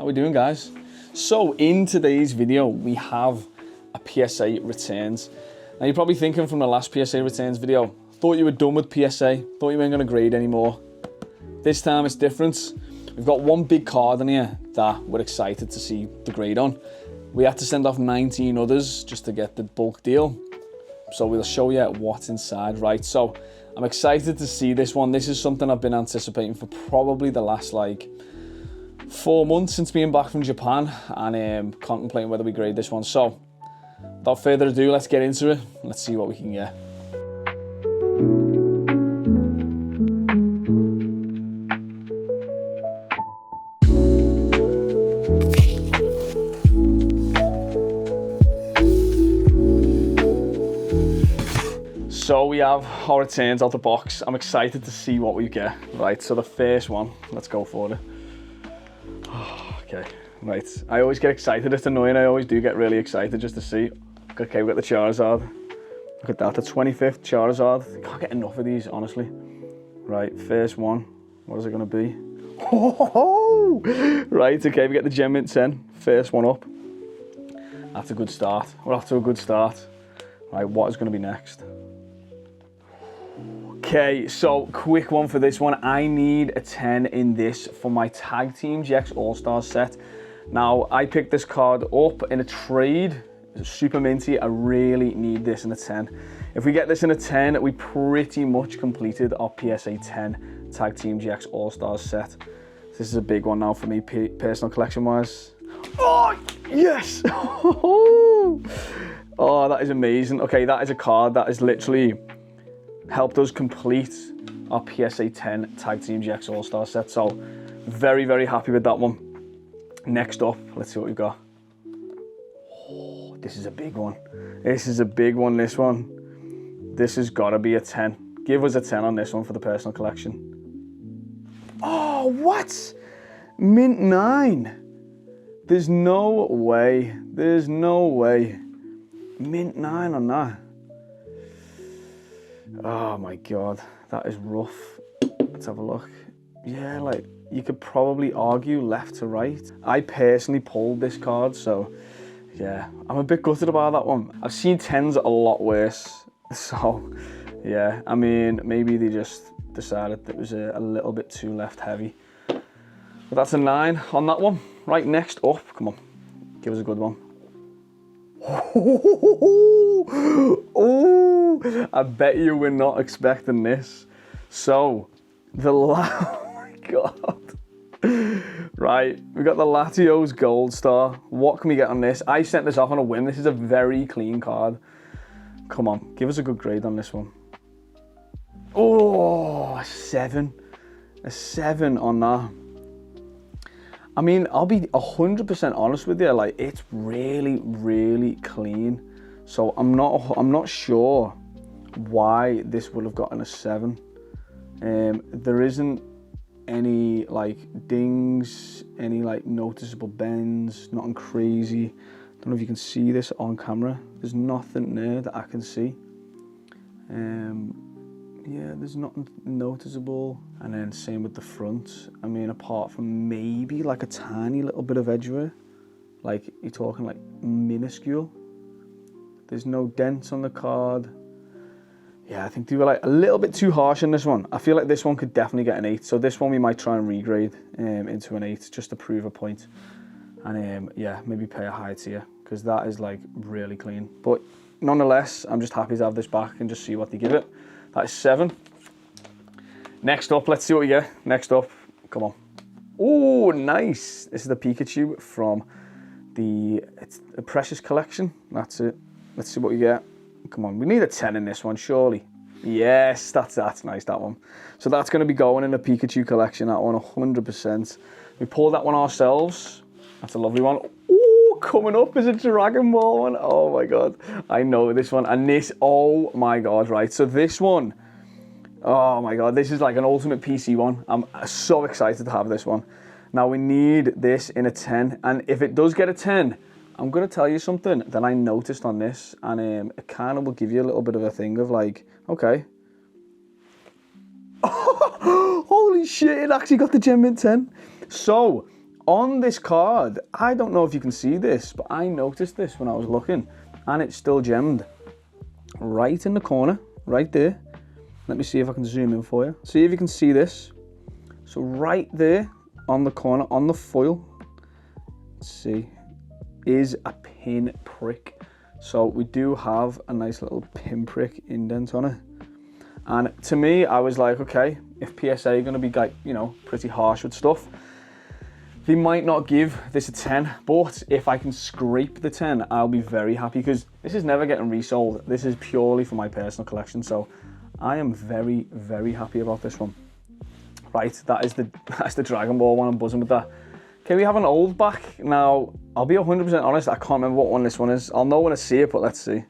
How we doing, guys? So in today's video we have a PSA returns. Now you're probably thinking from the last PSA returns video, thought you were done with PSA, thought you weren't going to grade anymore. This time it's different. We've got one big card in here that we're excited to see the grade on. We had to send off 19 others just to get the bulk deal. So we'll show you what's inside, right? So I'm excited to see this one. This is something I've been anticipating for probably the last 4 months since being back from Japan, and contemplating whether we grade this one. So without further ado, let's get into it. Let's see what we can get. So we have our returns out the box. I'm excited to see what we get. Right, so the first one, let's go for it. Okay, right. I always get excited. It's annoying. I always do get really excited just to see. Okay, we got the Charizard. Look at that, the 25th Charizard. I can't get enough of these, honestly. Right, first one. What is it going to be? Oh, right, okay, we get the Gem Mint 10. First one up. That's a good start. We're off to a good start. Right, what is going to be next? Okay, so quick one for this one. I need a 10 in this for my Tag Team GX All-Stars set. Now, I picked this card up in a trade. It's super minty. I really need this in a 10. If we get this in a 10, we pretty much completed our PSA 10 Tag Team GX All-Stars set. This is a big one now for me, personal collection-wise. Oh, yes! Oh, that is amazing. Okay, that is a card that is literally helped us complete our PSA 10 Tag Team GX All-Star set. So very, very happy with that one. Next up, let's see what we've got. Oh, this is a big one. This is a big one, this one. This has got to be a 10. Give us a 10 on this one for the personal collection. Oh, what? Mint 9. There's no way. There's no way. Mint 9 on that. Oh my God, that is rough. Let's have a look. Yeah, you could probably argue left to right. I personally pulled this card, so yeah, I'm a bit gutted about that one. I've seen 10s a lot worse, so yeah, I mean, maybe they just decided that it was a little bit too left heavy. But that's a 9 on that one. Right, next up, come on, give us a good one. Oh, I bet you we're not expecting this. So, oh my God. Right, we got the Latios Gold Star. What can we get on this? I sent this off on a whim. This is a very clean card. Come on, give us a good grade on this one. Oh, a 7. A 7 on that. I mean, I'll be 100% honest with you, it's really, really clean. So I'm not sure why this would have gotten a 7. There isn't any dings, any noticeable bends, nothing crazy. Don't know if you can see this on camera. There's nothing there that I can see. Yeah, there's nothing noticeable. And then same with the front. I mean, apart from maybe a tiny little bit of edge wear, you're talking minuscule. There's no dents on the card. Yeah, I think they were a little bit too harsh in this one. I feel like this one could definitely get an 8. So this one we might try and regrade into an 8 just to prove a point. And yeah, maybe pay a high tier because that is really clean. But nonetheless, I'm just happy to have this back and just see what they give it. That is 7. Next up, let's see what we get. Next up, come on. Oh, nice. This is the Pikachu from the Precious Collection. That's it. Let's see what we get. Come on, we need a 10 in this one, surely. Yes, that's nice, that one. So that's going to be going in the Pikachu collection, that one, 100%. We pulled that one ourselves. That's a lovely one. Oh, coming up is a Dragon Ball one. Oh my God, I know this one. And this, oh my God, right. So this one, oh my God, this is an ultimate PC one. I'm so excited to have this one. Now we need this in a 10. And if it does get a 10, I'm going to tell you something that I noticed on this, and it kind of will give you a little bit of a thing of okay. Holy shit, it actually got the Gem Mint 10. So, on this card, I don't know if you can see this, but I noticed this when I was looking, and it's still gemmed right in the corner, right there. Let me see if I can zoom in for you. See if you can see this. So right there on the corner, on the foil, let's see, is a pin prick. So we do have a nice little pinprick indent on it. And to me, I was like, okay, if PSA are gonna be like, you know, pretty harsh with stuff, they might not give this a 10, but if I can scrape the 10, I'll be very happy, because this is never getting resold. This is purely for my personal collection, so I am very, very happy about this one. Right, that's the Dragon Ball one. I'm buzzing with that. Okay, we have an old back. Now, I'll be 100% honest, I can't remember what one this one is. I'll know when I see it, but let's see.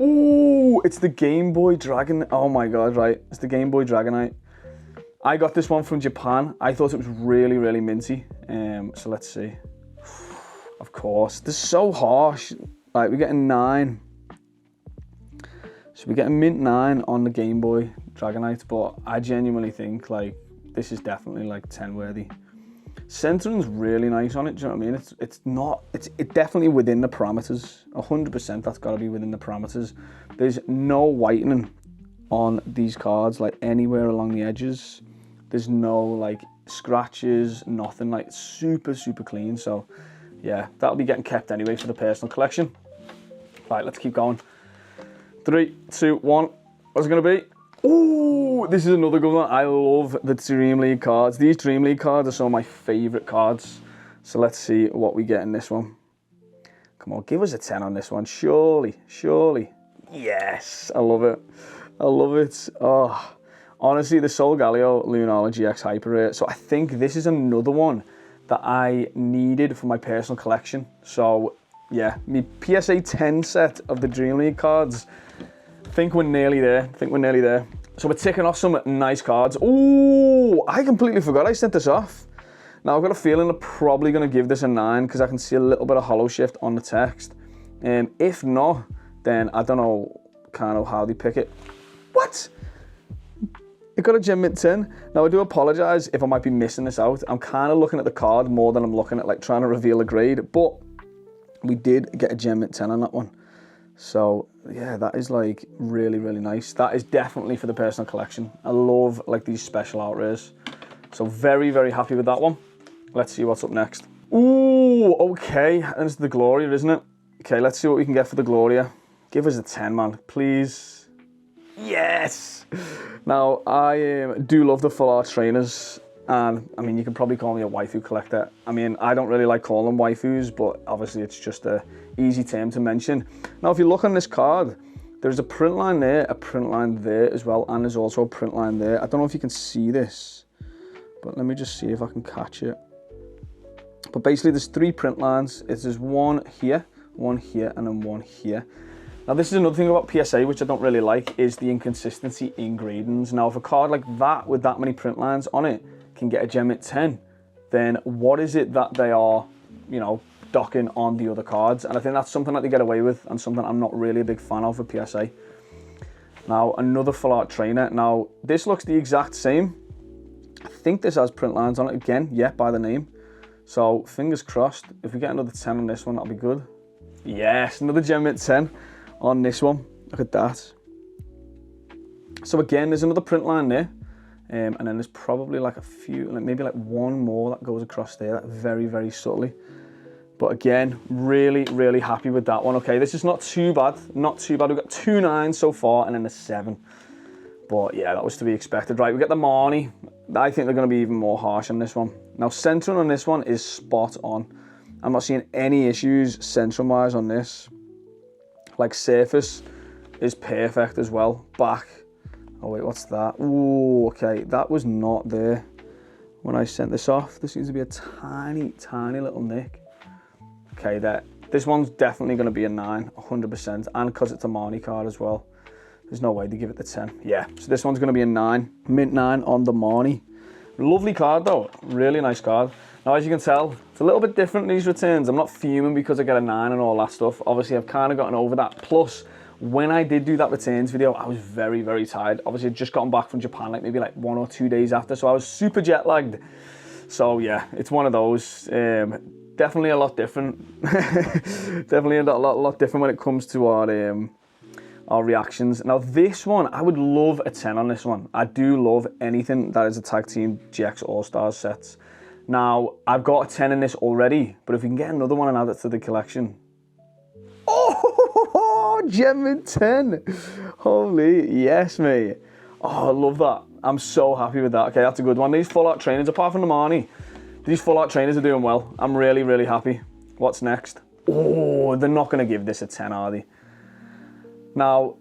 Ooh, it's the Game Boy Dragon. Oh my God, right. It's the Game Boy Dragonite. I got this one from Japan. I thought it was really, really minty. So let's see. Of course, this is so harsh. Right, we're getting 9. So we're getting mint 9 on the Game Boy Dragonite, but I genuinely think like this is definitely like 10 worthy. Centering's really nice on it, do you know what I mean? It's definitely within the parameters. 100% that's got to be within the parameters. There's no whitening on these cards, like anywhere along the edges. There's no like scratches, nothing, like super, super clean. So yeah, that'll be getting kept anyway for the personal collection. Right, let's keep going. 3, 2, 1, what's it gonna be? Ooh, this is another good one. I love the Dream League cards. These Dream League cards are some of my favorite cards. So let's see what we get in this one. Come on, give us a 10 on this one, surely, surely. Yes, I love it. I love it. Oh, honestly, the Solgaleo Lunala GX Hyper Rare. So I think this is another one that I needed for my personal collection. So yeah, my PSA 10 set of the Dream League cards. I think we're nearly there. So we're ticking off some nice cards. Ooh, I completely forgot I sent this off. Now I've got a feeling I'm probably gonna give this a 9 because I can see a little bit of hollow shift on the text. If not, then I don't know kind of how they pick it. What? It got a gem mint 10. Now I do apologize if I might be missing this out. I'm kind of looking at the card more than I'm looking at like trying to reveal a grade, but we did get a gem mint 10 on that one. So yeah, that is like really, really nice. That is definitely for the personal collection. I love like these special out rares. So very, very happy with that one. Let's see what's up next. Ooh, okay, and it's the Gloria, isn't it? Okay, let's see what we can get for the Gloria. Give us a 10, man, please. Yes! Now, I do love the full art trainers. And I mean, you can probably call me a waifu collector. I mean, I don't really like calling them waifus, but obviously it's just a easy term to mention. Now, if you look on this card, there's a print line there, a print line there as well, and there's also a print line there. I don't know if you can see this, but let me just see if I can catch it. But basically, there's 3 print lines. There's one here, and then one here. Now, this is another thing about PSA, which I don't really like, is the inconsistency in gradings. Now, if a card like that, with that many print lines on it, can get a gem at 10, then what is it that they are, you know, docking on the other cards? And I think that's something that they get away with, and something I'm not really a big fan of for PSA. Now, another full art trainer. Now, this looks the exact same. I think this has print lines on it again, yeah, by the name. So, fingers crossed, if we get another 10 on this one, that'll be good. Yes, another gem at 10 on this one. Look at that. So again, there's another print line there. And then there's probably like a few, like maybe like one more that goes across there, that very, very subtly. But again, really, really happy with that one. Okay, this is not too bad, not too bad. We've got 2 9s so far and then a 7. But yeah, that was to be expected. Right, we get the Marnie. I think they're gonna be even more harsh on this one. Now, centering on this one is spot on. I'm not seeing any issues centering wise on this. Like surface is perfect as well. Back. Oh wait, what's that? Ooh, okay, that was not there when I sent this off. There seems to be a tiny, tiny little nick. Okay, this one's definitely going to be a 9, 100%, and because it's a Marnie card as well, there's no way to give it the 10. Yeah, so this one's going to be a 9, mint 9 on the Marnie. Lovely card though, really nice card. Now, as you can tell, it's a little bit different in these returns. I'm not fuming because I get a 9 and all that stuff. Obviously, I've kind of gotten over that. Plus, when I did do that returns video, I was very, very tired. Obviously, I'd just gotten back from Japan, like maybe like 1 or 2 days after, so I was super jet lagged. So yeah, it's one of those. Definitely a lot different. Definitely a lot different when it comes to our reactions. Now this one, I would love a 10 on this one. I do love anything that is a Tag Team GX All-Stars sets. Now, I've got a 10 in this already, but if we can get another one and add it to the collection. Oh, Gem 10. Holy, yes, mate. Oh, I love that. I'm so happy with that. Okay, that's a good one. These full art trainers, apart from the Marnie, these full art trainers are doing well. I'm really, really happy. What's next? Oh, they're not going to give this a 10, are they? Now,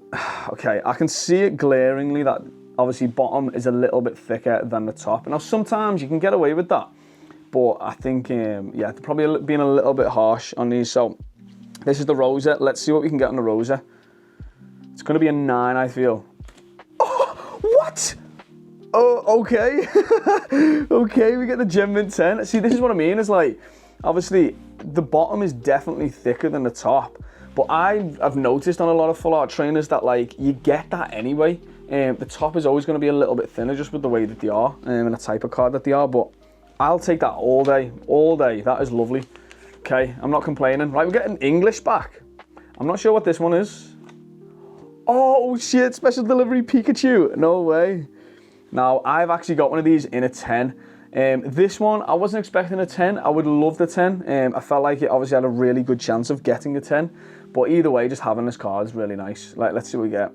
okay, I can see it glaringly that obviously bottom is a little bit thicker than the top. Now, sometimes you can get away with that, but I think, yeah, they're probably being a little bit harsh on these. So this is the Rosa. Let's see what we can get on the Rosa. It's going to be a 9, I feel. Oh, what? Oh, okay. Okay, we get the Gem Mint 10. See, this is what I mean. It's like, obviously, the bottom is definitely thicker than the top. But I've noticed on a lot of full art trainers that, like, you get that anyway. The top is always going to be a little bit thinner just with the way that they are and the type of card that they are. But I'll take that all day, all day. That is lovely. Okay, I'm not complaining. Right, we're getting English back. I'm not sure what this one is. Oh, shit, special delivery Pikachu. No way. Now, I've actually got one of these in a 10. This one, I wasn't expecting a 10. I would love the 10. I felt like it obviously had a really good chance of getting the 10. But either way, just having this card is really nice. Like, let's see what we get.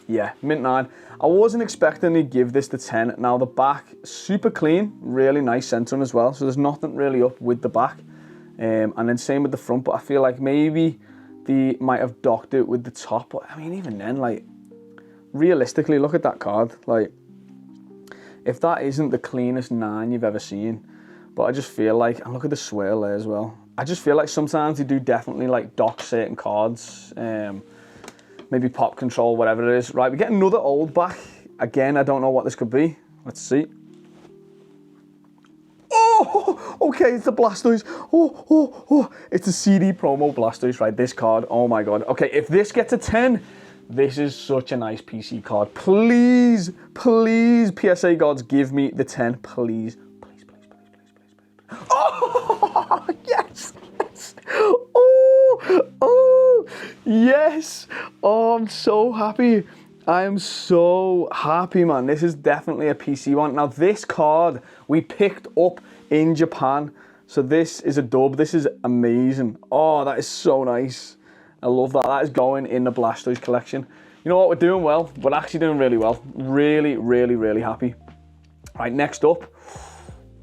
Yeah, Mint 9. I wasn't expecting to give this the 10. Now, the back, super clean. Really nice centering as well. So there's nothing really up with the back. And then same with the front. But I feel like maybe they might have docked it with the top. But, I mean, even then, like, realistically, look at that card. Like, if that isn't the cleanest 9 you've ever seen. But I just feel like, and look at the swirl there as well. I just feel like sometimes they do definitely like dock certain cards. Maybe pop control, whatever it is. Right, we get another old back. Again, I don't know what this could be. Let's see. Oh, okay, it's the Blastoise. Oh, it's a CD promo Blastoise, right? This card, oh my God. Okay, if this gets a 10, this is such a nice PC card. Please, please, PSA gods, give me the 10, please. Please, please, please, please, please, please. Oh, yes, yes. Oh, yes. Oh, I'm so happy. I am so happy, man. This is definitely a PC one. Now, this card we picked up in Japan. So this is a dub. This is amazing. Oh, that is so nice. I love that. That is going in the Blastoise collection. You know what? We're doing well. We're actually doing really well. Really, really, really happy. Right, next up.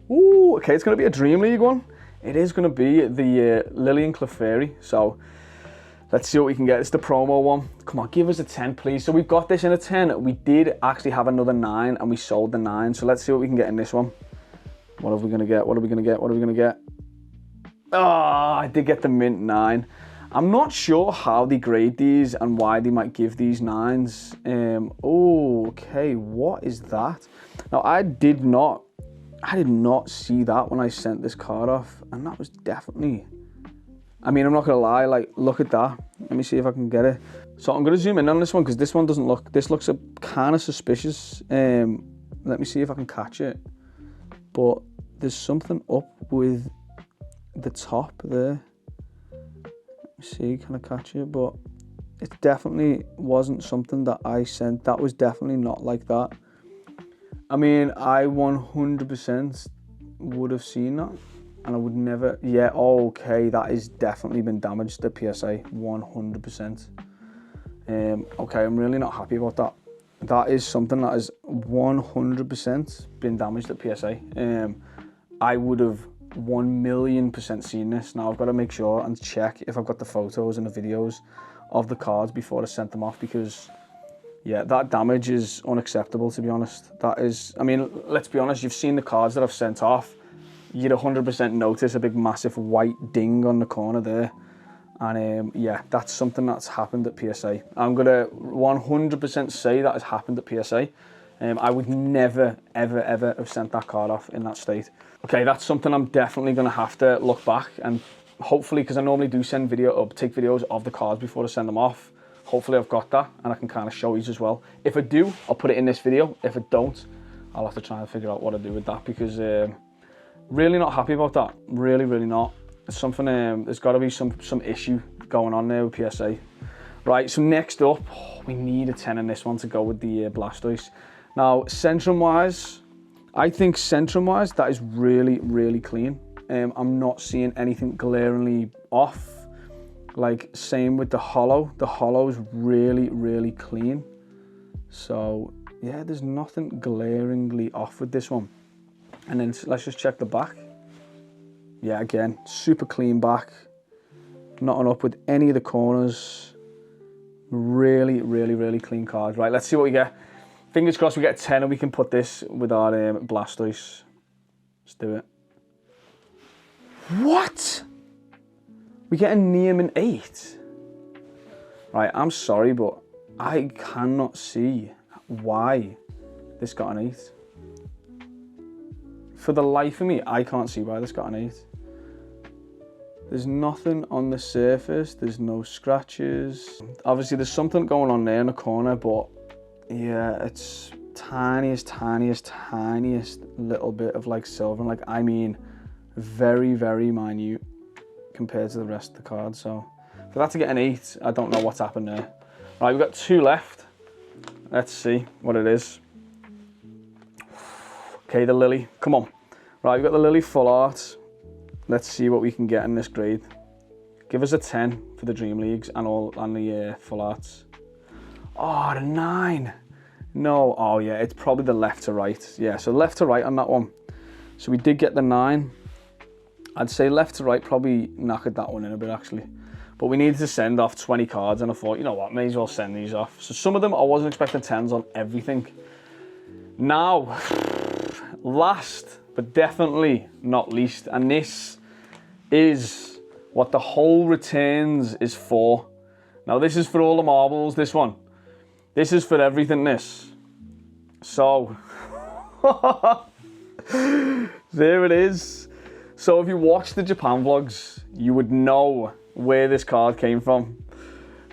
Ooh, okay, it's going to be a Dream League one. It is going to be the Lillian Clefairy. So let's see what we can get. It's the promo one. Come on, give us a 10, please. So we've got this in a 10. We did actually have another 9, and we sold the 9. So let's see what we can get in this one. What are we going to get? What are we going to get? What are we going to get? Ah, I did get the Mint 9. I'm not sure how they grade these and why they might give these 9s. Oh, okay, what is that? Now, I did not see that when I sent this card off, and that was definitely, I mean, I'm not gonna lie, like, look at that. Let me see if I can get it. So I'm gonna zoom in on this one because this one doesn't look, this looks kind of suspicious. Let me see if I can catch it. But there's something up with the top there. See, can I catch it? But it definitely wasn't something that I sent. That was definitely not like that. I mean, I 100% would have seen that, and I would never. Yeah, okay, that has definitely been damaged. The PSA, 100%. Okay, I'm really not happy about that. That is something that has 100% been damaged at PSA. I would have 1,000,000% seen this. Now I've got to make sure and check if I've got the photos and the videos of the cards before I sent them off, because yeah, that damage is unacceptable, to be honest. That is, I mean, let's be honest, you've seen the cards that I've sent off. You'd 100% notice a big massive white ding on the corner there. And yeah, that's something that's happened at PSA. I'm gonna 100% say that has happened at PSA. I would never, ever, ever have sent that card off in that state. Okay, that's something I'm definitely gonna have to look back, and hopefully, because I normally do take videos of the cards before I send them off. Hopefully I've got that, and I can kind of show you as well. If I do, I'll put it in this video. If I don't, I'll have to try and figure out what to do with that, because Really not happy about that. Really, really not. It's something, there's got to be some issue going on there with PSA. Right, so next up, we need a 10 in this one to go with the Blastoise. Now, Centrum-wise, I think Centrum-wise, that is really, really clean. I'm not seeing anything glaringly off. Like, same with the holo. The holo is really, really clean. So, yeah, there's nothing glaringly off with this one. And then let's just check the back. Yeah, again, super clean back. Nothing up with any of the corners. Really, really, really clean card. Right, let's see what we get. Fingers crossed we get a 10 and we can put this with our Blastoise. Let's do it. What? We get a Nearman 8? Right, I'm sorry, but I cannot see why this got an 8. For the life of me, I can't see why this got an 8. There's nothing on the surface, there's no scratches. Obviously there's something going on there in the corner, but yeah, it's tiniest little bit of like silver. Like, I mean, very, very minute compared to the rest of the card. So for that to get an 8, I don't know what's happened there. Right, we've got 2 left. Let's see what it is. Okay, the Lily, come on. Right, we've got the Lily full art. Let's see what we can get in this grade. Give us a 10 for the Dream Leagues and the full arts. Oh, the 9. No, oh yeah, it's probably the left to right. Yeah, so left to right on that one. So we did get the 9. I'd say left to right probably knackered that one in a bit actually. But we needed to send off 20 cards and I thought, you know what, may as well send these off. So some of them I wasn't expecting 10s on everything. Now, last but definitely not least, and this is what the whole returns is for. Now this is for all the marbles, this one. This is for everything, this. So, there it is. So if you watch the Japan vlogs, you would know where this card came from.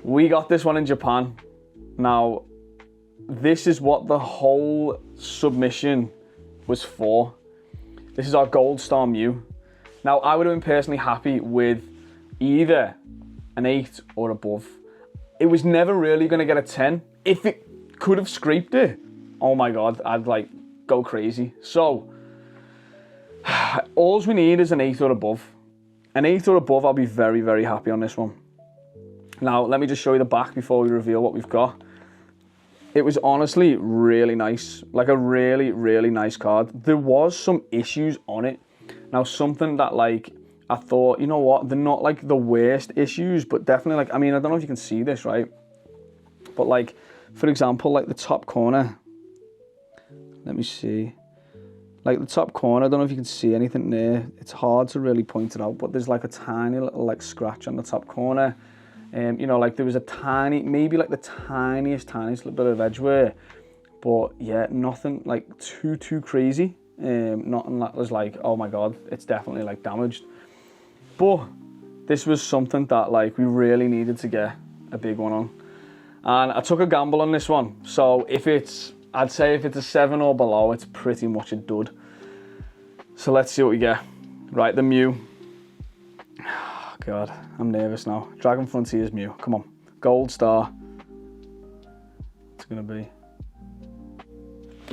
We got this one in Japan. Now, this is what the whole submission was for. This is our Gold Star Mew. Now, I would have been personally happy with either an 8 or above. It was never really going to get a 10. If it could have scraped it, oh my God, I'd like go crazy. So, all we need is an 8 or above. An 8 or above, I'll be very, very happy on this one. Now, let me just show you the back before we reveal what we've got. It was honestly really nice, like a really, really nice card. There was some issues on it. Now, something that like, I thought, you know what, they're not like the worst issues, but definitely like, I mean, I don't know if you can see this, right? But like, for example, like the top corner, let me see. Like the top corner, I don't know if you can see anything there. It's hard to really point it out, but there's like a tiny little like scratch on the top corner. You know, like there was a tiny, maybe like the tiniest little bit of edge wear, but yeah, nothing like too crazy. Nothing that was like, oh my God, it's definitely like damaged. But this was something that like we really needed to get a big one on. And I took a gamble on this one. So if it's, I'd say if it's a 7 or below, it's pretty much a dud. So let's see what we get. Right, the Mew. Oh God, I'm nervous now. Dragon Frontiers Mew, come on. Gold Star. It's gonna be.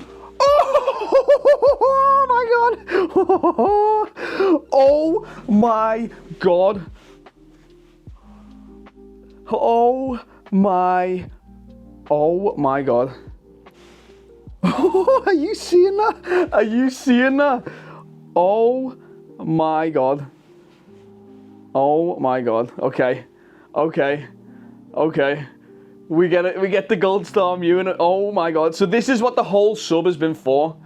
Oh my God! Oh my God! Oh my God! Are you seeing that? Are you seeing that? Oh my God! Oh my God! Okay, okay, okay. We get it. We get the Gold Star Mew in it. Oh my God! So this is what the whole sub has been for.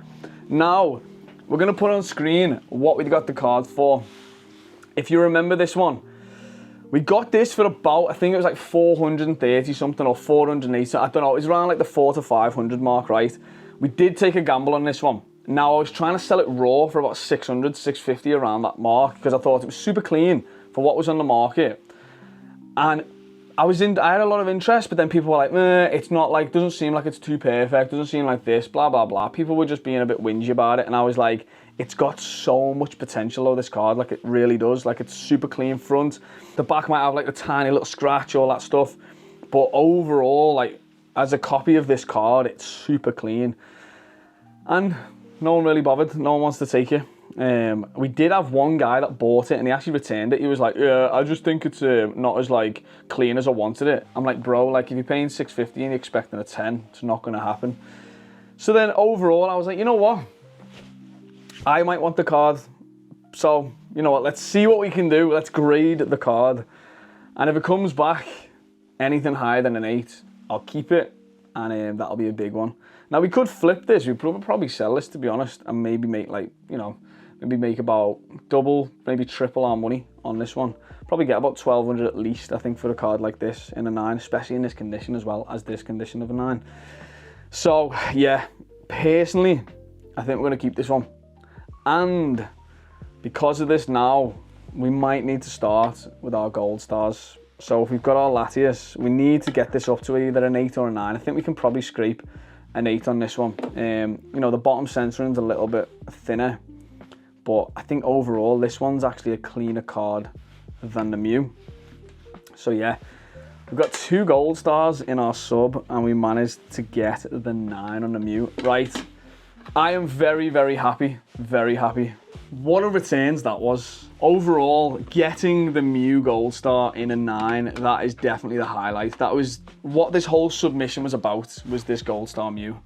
Now we're gonna put on screen what we got the card for. If you remember this one, we got this for about, I think it was like 430 something or 480. I don't know. It was around like the 400 to 500 mark, right? We did take a gamble on this one. Now I was trying to sell it raw for about 600, 650 around that mark because I thought it was super clean for what was on the market. And I had a lot of interest, but then people were like, it's not like, doesn't seem like it's too perfect, doesn't seem like this, blah, blah, blah. People were just being a bit whingy about it. And I was like, It's got so much potential though, this card, like it really does. Like it's super clean front. The back might have like a tiny little scratch, all that stuff. But overall, like as a copy of this card, it's super clean. And no one really bothered, no one wants to take it. We did have one guy that bought it and he actually returned it. He was like, yeah, I just think it's not as like clean as I wanted it. I'm like, bro, like if you're paying $6.50 and you're expecting a 10, it's not gonna happen. So then overall, I was like, you know what? I might want the card. So, you know what, let's see what we can do. Let's grade the card. And if it comes back anything higher than an 8, I'll keep it. And that'll be a big one. Now we could flip this. We could probably sell this, to be honest, and maybe make like, you know, maybe make about double, maybe triple our money on this one. Probably get about 1,200 at least, I think, for a card like this in a 9, especially in this condition as well as this condition of a 9. So yeah, personally, I think we're gonna keep this one. And because of this now, we might need to start with our gold stars. So if we've got our Latias, we need to get this up to either an 8 or a 9. I think we can probably scrape an 8 on this one. You know, the bottom centering's a little bit thinner, but I think overall this one's actually a cleaner card than the Mew. So yeah, we've got 2 gold stars in our sub and we managed to get the 9 on the Mew. Right, I am very, very happy, very happy. What a returns that was. Overall, getting the Mew Gold Star in a 9, that is definitely the highlight. That was what this whole submission was about, was this Gold Star Mew.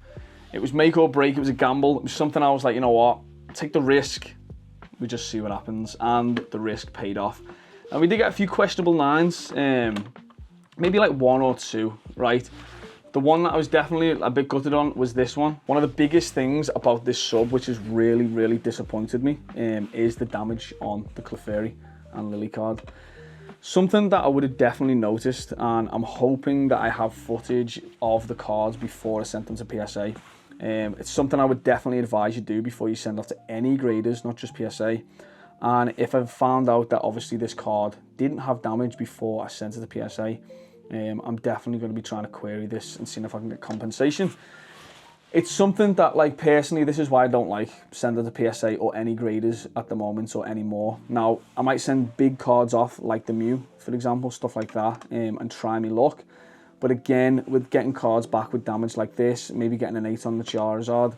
It was make or break, it was a gamble. It was something I was like, you know what, take the risk, we just see what happens. And the risk paid off. And we did get a few questionable 9s, maybe like 1 or 2, right? The one that I was definitely a bit gutted on was this one. One of the biggest things about this sub, which has really, really disappointed me, is the damage on the Clefairy and Lily card. Something that I would have definitely noticed, and I'm hoping that I have footage of the cards before I sent them to PSA. It's something I would definitely advise you do before you send off to any graders, not just PSA. And if I've found out that obviously this card didn't have damage before I sent it to PSA, I'm definitely going to be trying to query this and seeing if I can get compensation. It's something that, like, personally, this is why I don't like sending to PSA or any graders at the moment or anymore. Now, I might send big cards off, like the Mew, for example, stuff like that, and try me luck. But again, with getting cards back with damage like this, maybe getting an 8 on the Charizard,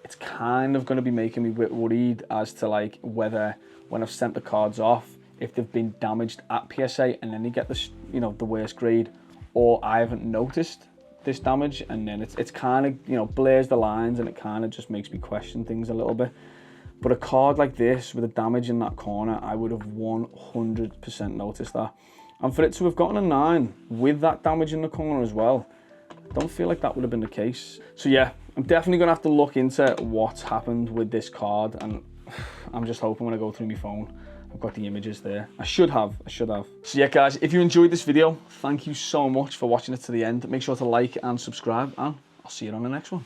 it's kind of going to be making me a bit worried as to, like, whether when I've sent the cards off, if they've been damaged at PSA and then they get the, you know, the worst grade, or I haven't noticed this damage, and then it's kind of, you know, blurs the lines and it kind of just makes me question things a little bit. But a card like this with the damage in that corner, I would have 100% noticed that. And for it to have gotten a 9 with that damage in the corner as well, I don't feel like that would have been the case. So yeah, I'm definitely gonna have to look into what's happened with this card, and I'm just hoping when I go through my phone, I've got the images there. I should have. So yeah, guys, if you enjoyed this video, thank you so much for watching it to the end. Make sure to like and subscribe, and I'll see you on the next one.